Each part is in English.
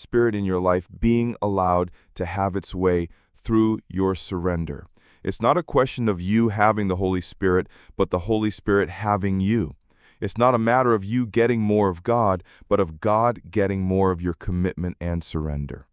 Spirit in your life being allowed to have its way through your surrender. It's not a question of you having the Holy Spirit, but the Holy Spirit having you. It's not a matter of you getting more of God, but of God getting more of your commitment and surrender.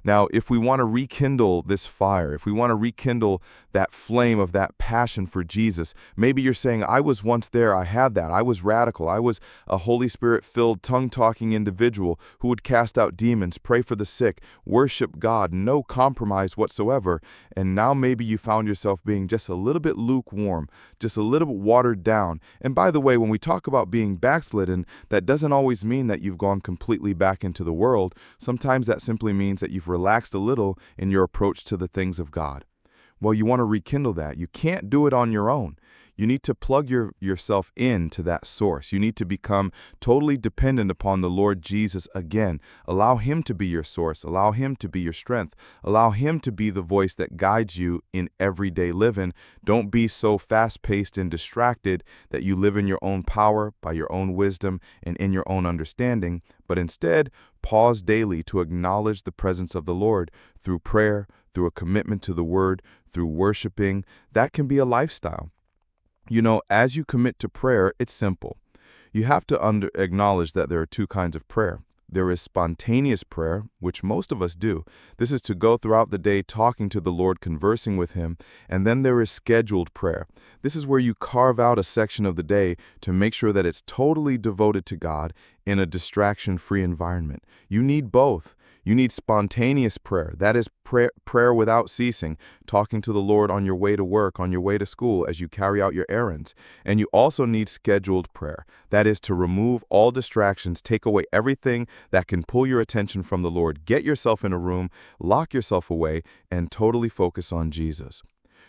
Now, if we want to rekindle this fire, if we want to rekindle that flame of that passion for Jesus, maybe you're saying, I was once there, I had that, I was radical, I was a Holy Spirit-filled, tongue-talking individual who would cast out demons, pray for the sick, worship God, no compromise whatsoever, and now maybe you found yourself being just a little bit lukewarm, just a little bit watered down. And by the way, when we talk about being backslidden, that doesn't always mean that you've gone completely back into the world. Sometimes that simply means that you've relaxed a little in your approach to the things of God. Well, you want to rekindle that. You can't do it on your own. You need to plug yourself into that source. You need to become totally dependent upon the Lord Jesus again. Allow Him to be your source. Allow Him to be your strength. Allow Him to be the voice that guides you in everyday living. Don't be so fast-paced and distracted that you live in your own power, by your own wisdom, and in your own understanding, but instead, pause daily to acknowledge the presence of the Lord through prayer, through a commitment to the Word, through worshiping. That can be a lifestyle. You know, as you commit to prayer, it's simple. You have to acknowledge that there are two kinds of prayer. There is spontaneous prayer, which most of us do. This is to go throughout the day talking to the Lord, conversing with Him. And then there is scheduled prayer. This is where you carve out a section of the day to make sure that it's totally devoted to God in a distraction-free environment. You need both. You need spontaneous prayer. That is prayer without ceasing, talking to the Lord on your way to work, on your way to school, as you carry out your errands. And you also need scheduled prayer. That is to remove all distractions, take away everything that can pull your attention from the Lord. Get yourself in a room, lock yourself away, and totally focus on Jesus.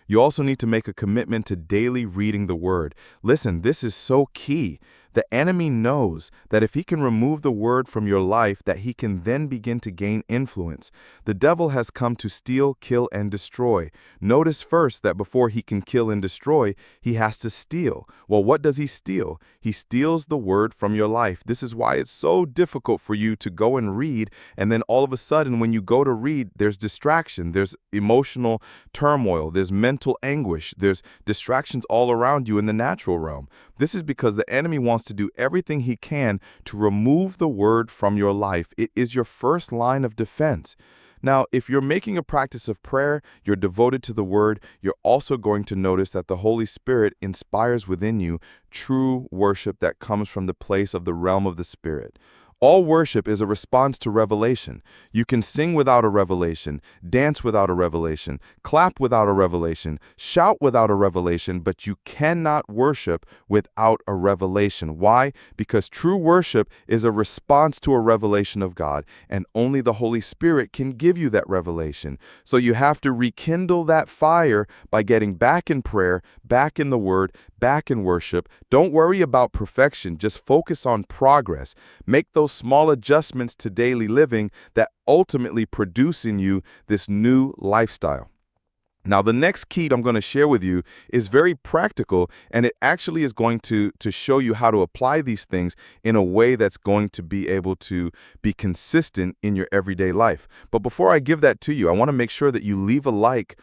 You also need to make a commitment to daily reading the Word. Listen, this is so key. The enemy knows that if he can remove the Word from your life, that he can then begin to gain influence. The devil has come to steal, kill, and destroy. Notice first that before he can kill and destroy, he has to steal. Well, what does he steal? He steals the Word from your life. This is why it's so difficult for you to go and read, and then all of a sudden when you go to read, there's distraction, there's emotional turmoil, there's mental anguish, there's distractions all around you in the natural realm. This is because the enemy wants to do everything he can to remove the Word from your life. It is your first line of defense. Now, if you're making a practice of prayer, you're devoted to the Word, you're also going to notice that the Holy Spirit inspires within you true worship that comes from the place of the realm of the Spirit. All worship is a response to revelation. You can sing without a revelation, dance without a revelation, clap without a revelation, shout without a revelation, but you cannot worship without a revelation. Why? Because true worship is a response to a revelation of God, and only the Holy Spirit can give you that revelation. So you have to rekindle that fire by getting back in prayer, back in the Word, back in worship. Don't worry about perfection. Just focus on progress. Make those small adjustments to daily living that ultimately produce in you this new lifestyle. Now, the next key I'm going to share with you is very practical, and it actually is going to show you how to apply these things in a way that's going to be able to be consistent in your everyday life. But before I give that to you, I want to make sure that you leave a like